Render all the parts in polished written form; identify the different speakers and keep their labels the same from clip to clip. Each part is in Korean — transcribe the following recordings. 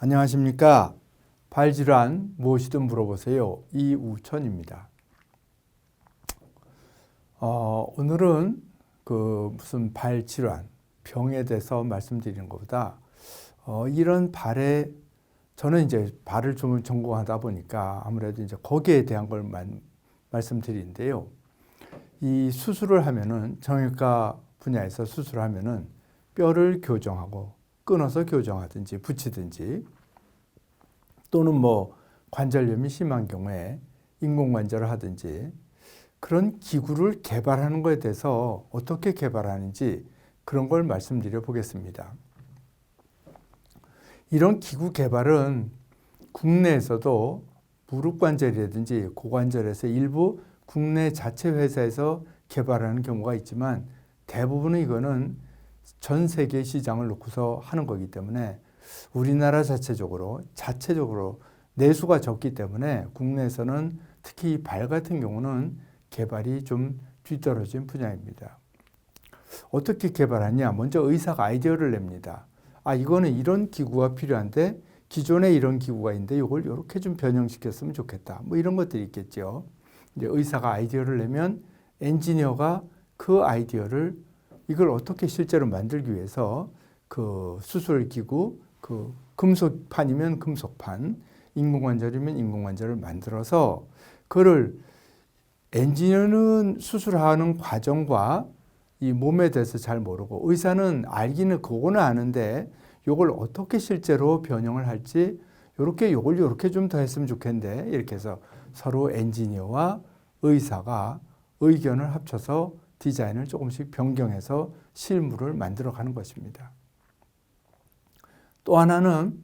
Speaker 1: 안녕하십니까. 발질환 무엇이든 물어보세요. 이우천입니다. 오늘은 무슨 발질환, 병에 대해서 말씀드리는 것보다 이런 발에 저는 이제 발을 좀 전공하다 보니까 아무래도 이제 거기에 대한 걸 말씀드리는데요. 이 수술을 하면은 정형외과 분야에서 수술을 하면은 뼈를 교정하고 끊어서 교정하든지 붙이든지 또는 뭐 관절염이 심한 경우에 인공관절을 하든지 그런 기구를 개발하는 것에 대해서 어떻게 개발하는지 그런 걸 말씀드려 보겠습니다. 이런 기구 개발은 국내에서도 무릎관절이라든지 고관절에서 일부 국내 자체 회사에서 개발하는 경우가 있지만 대부분은 이거는 전 세계 시장을 놓고서 하는 거기 때문에 우리나라 자체적으로 내수가 적기 때문에 국내에서는 특히 발 같은 경우는 개발이 좀 뒤떨어진 분야입니다. 어떻게 개발하냐? 먼저 의사가 아이디어를 냅니다. 이거는 이런 기구가 필요한데 기존에 이런 기구가 있는데 이걸 이렇게 좀 변형시켰으면 좋겠다. 뭐 이런 것들이 있겠죠. 이제 의사가 아이디어를 내면 엔지니어가 그 아이디어를 이걸 어떻게 실제로 만들기 위해서 그 수술기구, 그 금속판이면 금속판, 인공관절이면 인공관절을 만들어서 그를 엔지니어는 수술하는 과정과 이 몸에 대해서 잘 모르고 의사는 알기는 그거는 아는데 이걸 어떻게 실제로 변형을 할지 요걸 이렇게 좀 더 했으면 좋겠는데 이렇게 해서 서로 엔지니어와 의사가 의견을 합쳐서 디자인을 조금씩 변경해서 실물을 만들어 가는 것입니다. 또 하나는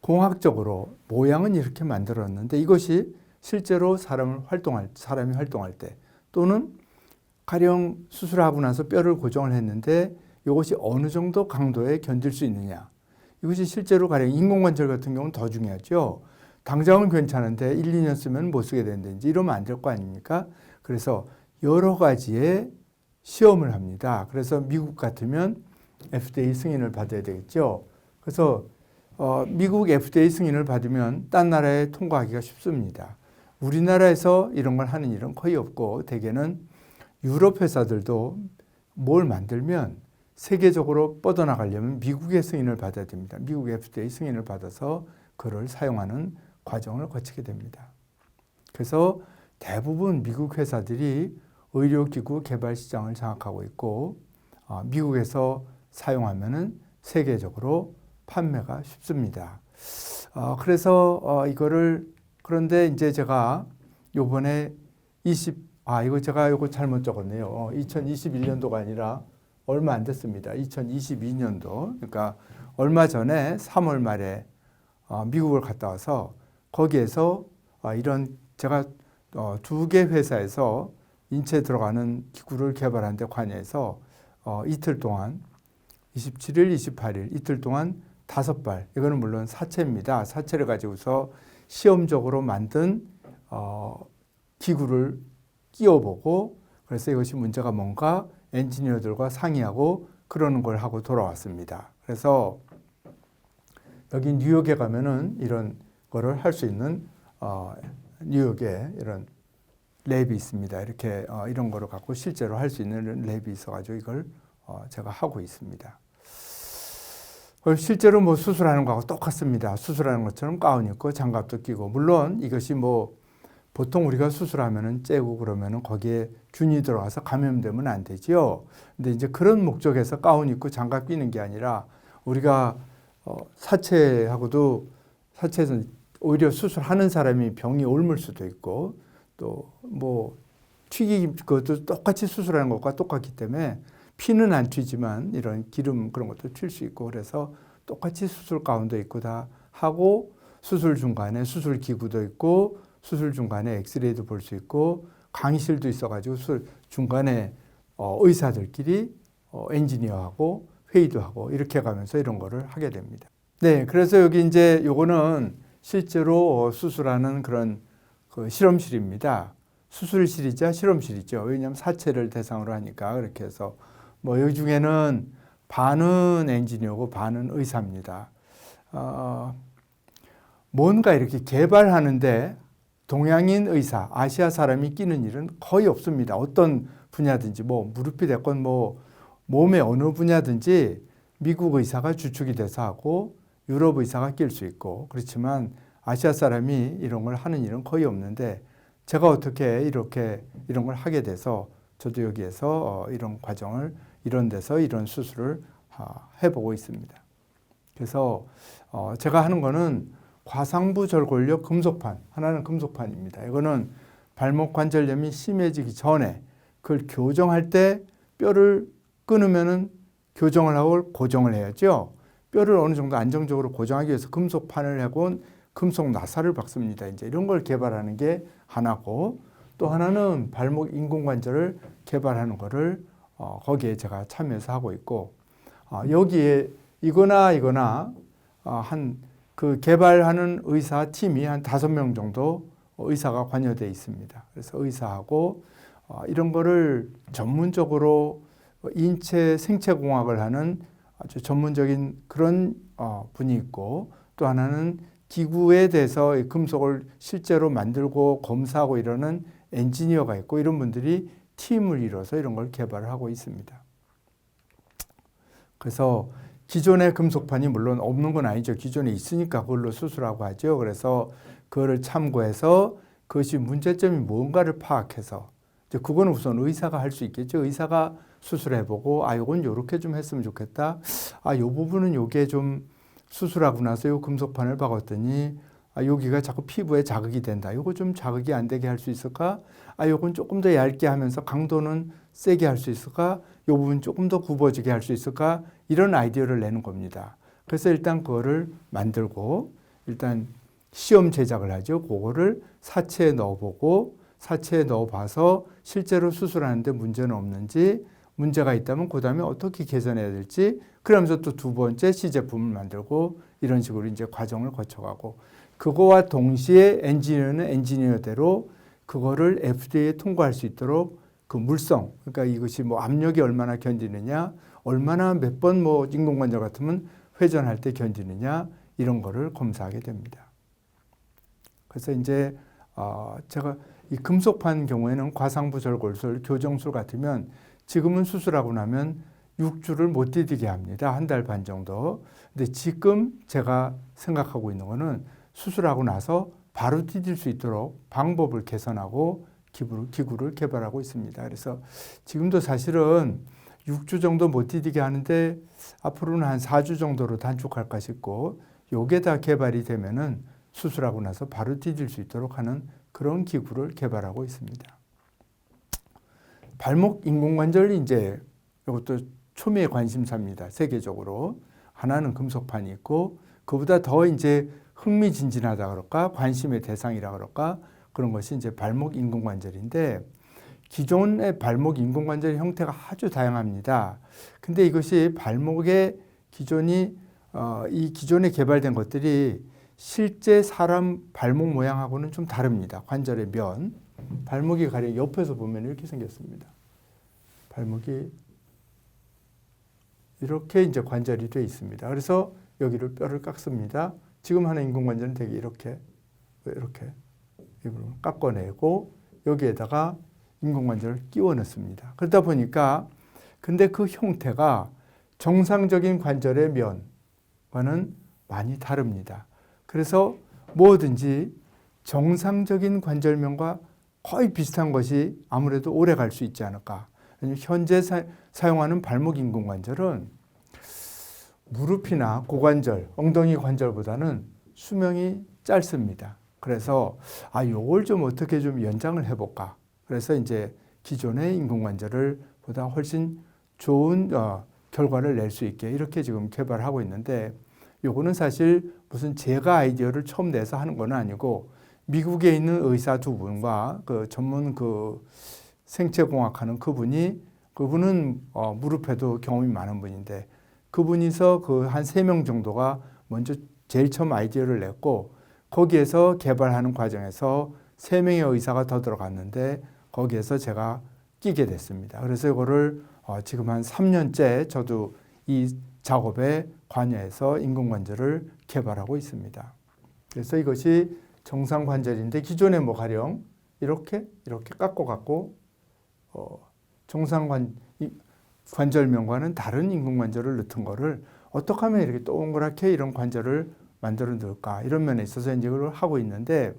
Speaker 1: 공학적으로 모양은 이렇게 만들었는데 이것이 실제로 사람이 활동할 때 또는 가령 수술하고 나서 뼈를 고정을 했는데 이것이 어느 정도 강도에 견딜 수 있느냐. 이것이 실제로 가령 인공관절 같은 경우는 더 중요하죠. 당장은 괜찮은데 1, 2년 쓰면 못 쓰게 된다든지 이러면 안 될 거 아닙니까? 그래서 여러 가지의 시험을 합니다. 그래서 미국 같으면 FDA 승인을 받아야 되겠죠. 그래서 미국 FDA 승인을 받으면 딴 나라에 통과하기가 쉽습니다. 우리나라에서 이런 걸 하는 일은 거의 없고 대개는 유럽 회사들도 뭘 만들면 세계적으로 뻗어나가려면 미국의 승인을 받아야 됩니다. 미국 FDA 승인을 받아서 그를 사용하는 과정을 거치게 됩니다. 그래서 대부분 미국 회사들이 의료기구 개발 시장을 장악하고 있고 미국에서 사용하면은 세계적으로 판매가 쉽습니다. 그런데 이제 제가 요번에 이거 잘못 적었네요. 2021년도가 아니라 얼마 안 됐습니다. 2022년도. 그러니까 얼마 전에 3월 말에 미국을 갔다 와서 거기에서 이런 제가 2개 회사에서 인체에 들어가는 기구를 개발하는 데 관여해서 이틀 동안 27일, 28일 이틀 동안 5발, 이거는 물론 사체입니다. 사체를 가지고서 시험적으로 만든 기구를 끼워보고 그래서 이것이 문제가 뭔가 엔지니어들과 상의하고 그러는 걸 하고 돌아왔습니다. 그래서 여기 뉴욕에 가면은 이런 거를 할 수 있는 뉴욕에 이런 랩이 있습니다. 이렇게 이런 거를 갖고 실제로 할 수 있는 랩이 있어가지고 이걸 제가 하고 있습니다. 실제로 뭐 수술하는 거하고 똑같습니다. 수술하는 것처럼 가운 입고 장갑도 끼고 물론 이것이 뭐 보통 우리가 수술하면은 째고 그러면은 거기에 균이 들어가서 감염되면 안 되죠. 근데 이제 그런 목적에서 가운 입고 장갑 끼는 게 아니라 우리가 사체에서 오히려 수술하는 사람이 병이 옮을 수도 있고 또 뭐 그것도 똑같이 수술하는 것과 똑같기 때문에 피는 안 튀지만 이런 기름 그런 것도 튈 수 있고 그래서 똑같이 수술 가운도 있고 다 하고 수술 중간에 수술 기구도 있고 수술 중간에 엑스레이도 볼 수 있고 강의실도 있어가지고 수술 중간에 의사들끼리 엔지니어하고 회의도 하고 이렇게 가면서 이런 거를 하게 됩니다. 네, 그래서 여기 이제 요거는 실제로 수술하는 그런 그 실험실입니다. 수술실이자 실험실이죠. 왜냐하면 사체를 대상으로 하니까 그렇게 해서 뭐 여기 중에는 반은 엔지니어고 반은 의사입니다. 뭔가 이렇게 개발하는데 동양인 의사, 아시아 사람이 끼는 일은 거의 없습니다. 어떤 분야든지 뭐 무릎이 됐건 뭐 몸의 어느 분야든지 미국 의사가 주축이 돼서 하고 유럽 의사가 낄 수 있고 그렇지만 아시아 사람이 이런 걸 하는 일은 거의 없는데 제가 어떻게 이렇게 이런 걸 하게 돼서 저도 여기에서 이런 과정을 이런 데서 이런 수술을 해보고 있습니다. 그래서 제가 하는 거는 과상부 절골력 금속판, 하나는 금속판입니다. 이거는 발목 관절염이 심해지기 전에 그걸 교정할 때 뼈를 끊으면은 교정을 하고 고정을 해야죠. 뼈를 어느 정도 안정적으로 고정하기 위해서 금속판을 해본 금속 나사를 박습니다. 이제 이런 걸 개발하는 게 하나고 또 하나는 발목 인공관절을 개발하는 거를 거기에 제가 참여해서 하고 있고 여기에 이거나 한 그 개발하는 의사 팀이 한 5명 정도 의사가 관여되어 있습니다. 그래서 의사하고 이런 거를 전문적으로 인체 생체공학을 하는 아주 전문적인 그런 분이 있고 또 하나는 기구에 대해서 금속을 실제로 만들고 검사하고 이러는 엔지니어가 있고 이런 분들이 팀을 이뤄서 이런 걸 개발을 하고 있습니다. 그래서 기존의 금속판이 물론 없는 건 아니죠. 기존에 있으니까 그걸로 수술하고 하죠. 그래서 그거를 참고해서 그것이 문제점이 뭔가를 파악해서 이제 그거는 우선 의사가 할 수 있겠죠. 의사가 수술해보고 이건 요렇게 좀 했으면 좋겠다. 요 부분은 요게 좀 수술하고 나서 요 금속판을 박았더니 여기가 자꾸 피부에 자극이 된다. 요거 좀 자극이 안 되게 할 수 있을까? 요건 조금 더 얇게 하면서 강도는 세게 할 수 있을까? 요 부분 조금 더 굽어지게 할 수 있을까? 이런 아이디어를 내는 겁니다. 그래서 일단 그거를 만들고 일단 시험 제작을 하죠. 그거를 사체에 넣어보고 사체에 넣어봐서 실제로 수술하는데 문제는 없는지 문제가 있다면 그 다음에 어떻게 개선해야 될지 그러면서 또 두 번째 시제품을 만들고 이런 식으로 이제 과정을 거쳐가고 그거와 동시에 엔지니어는 엔지니어대로 그거를 FDA에 통과할 수 있도록 그 물성, 그러니까 이것이 뭐 압력이 얼마나 견디느냐, 얼마나 몇 번 뭐 인공관절 같으면 회전할 때 견디느냐 이런 거를 검사하게 됩니다. 그래서 이제 제가 이 금속판 경우에는 과상부 절골술, 교정술 같으면 지금은 수술하고 나면 6주를 못 디디게 합니다. 1달 반 정도. 근데 지금 제가 생각하고 있는 거는 수술하고 나서 바로 디딜 수 있도록 방법을 개선하고 기구를 개발하고 있습니다. 그래서 지금도 사실은 6주 정도 못 디디게 하는데 앞으로는 한 4주 정도로 단축할까 싶고 요게 다 개발이 되면은 수술하고 나서 바로 디딜 수 있도록 하는 그런 기구를 개발하고 있습니다. 발목 인공관절이 이제 이것도 초미의 관심사입니다. 세계적으로. 하나는 금속판이 있고 그보다 더 이제 흥미진진하다 그럴까 관심의 대상이라 그럴까 그런 것이 이제 발목 인공관절인데 기존의 발목 인공관절 형태가 아주 다양합니다. 근데 이것이 발목의 이 기존에 개발된 것들이 실제 사람 발목 모양하고는 좀 다릅니다. 관절의 면. 발목이 가령 옆에서 보면 이렇게 생겼습니다. 발목이 이렇게 이제 관절이 되어 있습니다. 그래서 여기를 뼈를 깎습니다. 지금 하는 인공관절은 되게 이렇게 이 부분 깎아내고 여기에다가 인공관절을 끼워 넣습니다. 그러다 보니까 근데 그 형태가 정상적인 관절의 면과는 많이 다릅니다. 그래서 뭐든지 정상적인 관절면과 거의 비슷한 것이 아무래도 오래 갈 수 있지 않을까. 현재 사용하는 발목 인공관절은 무릎이나 고관절, 엉덩이 관절보다는 수명이 짧습니다. 그래서 요걸 좀 어떻게 좀 연장을 해볼까. 그래서 이제 기존의 인공관절을 보다 훨씬 좋은 결과를 낼 수 있게 이렇게 지금 개발하고 있는데 요거는 사실 무슨 제가 아이디어를 처음 내서 하는 건 아니고 미국에 있는 의사 두 분과 그 전문 그 생체공학하는 그분은 무릎에도 경험이 많은 분인데 그분이서 그 한 3명 정도가 먼저 제일 처음 아이디어를 냈고 거기에서 개발하는 과정에서 3명의 의사가 더 들어갔는데 거기에서 제가 끼게 됐습니다. 그래서 이거를 지금 한 3년째 저도 이 작업에 관여해서 인공관절을 개발하고 있습니다. 그래서 이것이 정상 관절인데 기존에 뭐 가령 이렇게 깎고 갖고 정상 관절면과는 다른 인공관절을 넣은 거를 어떻게 하면 이렇게 동그랗게 이런 관절을 만들어 넣을까 이런 면에 있어서 이제 이걸 하고 있는데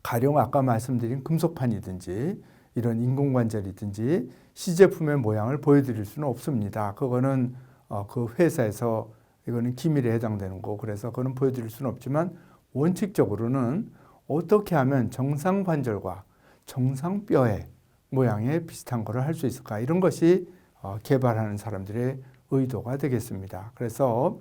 Speaker 1: 가령 아까 말씀드린 금속판이든지 이런 인공관절이든지 시제품의 모양을 보여드릴 수는 없습니다. 그거는 그 회사에서 이거는 기밀에 해당되는 거고 그래서 그거는 보여드릴 수는 없지만 원칙적으로는 어떻게 하면 정상 관절과 정상 뼈의 모양에 비슷한 거를 할 수 있을까 이런 것이 개발하는 사람들의 의도가 되겠습니다. 그래서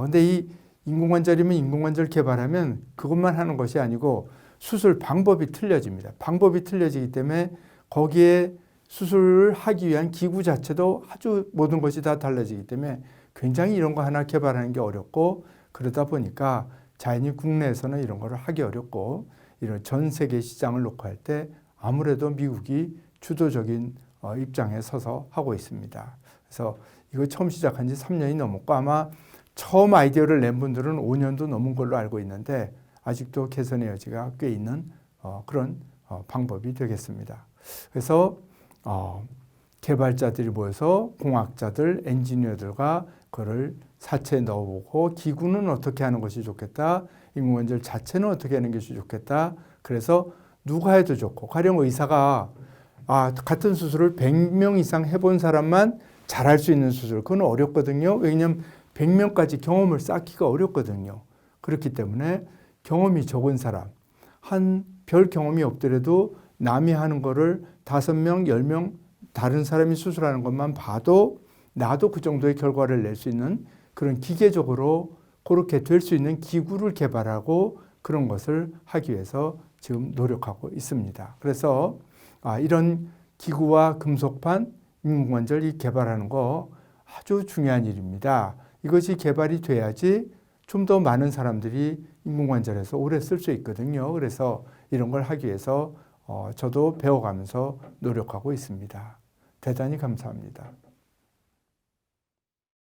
Speaker 1: 근데 이 인공관절이면 인공관절 개발하면 그것만 하는 것이 아니고 수술 방법이 틀려집니다. 방법이 틀려지기 때문에 거기에 수술을 하기 위한 기구 자체도 아주 모든 것이 다 달라지기 때문에 굉장히 이런 거 하나 개발하는 게 어렵고 그러다 보니까 자연히 국내에서는 이런 거를 하기 어렵고 이런 전 세계 시장을 놓고 할 때 아무래도 미국이 주도적인 입장에 서서 하고 있습니다. 그래서 이거 처음 시작한 지 3년이 넘었고 아마 처음 아이디어를 낸 분들은 5년도 넘은 걸로 알고 있는데 아직도 개선의 여지가 꽤 있는 그런 방법이 되겠습니다. 그래서 개발자들이 모여서 공학자들, 엔지니어들과 그걸 사체에 넣어보고 기구는 어떻게 하는 것이 좋겠다. 인공관절 자체는 어떻게 하는 것이 좋겠다. 그래서 누가 해도 좋고 가령 의사가 같은 수술을 100명 이상 해본 사람만 잘할 수 있는 수술 그건 어렵거든요. 왜냐하면 100명까지 경험을 쌓기가 어렵거든요. 그렇기 때문에 경험이 적은 사람 한 별 경험이 없더라도 남이 하는 거를 5명, 10명 다른 사람이 수술하는 것만 봐도 나도 그 정도의 결과를 낼 수 있는 그런 기계적으로 그렇게 될 수 있는 기구를 개발하고 그런 것을 하기 위해서 지금 노력하고 있습니다. 그래서 이런 기구와 금속판, 인공관절 개발하는 거 아주 중요한 일입니다. 이것이 개발이 돼야지 좀 더 많은 사람들이 인공관절에서 오래 쓸 수 있거든요. 그래서 이런 걸 하기 위해서 저도 배워가면서 노력하고 있습니다. 대단히 감사합니다.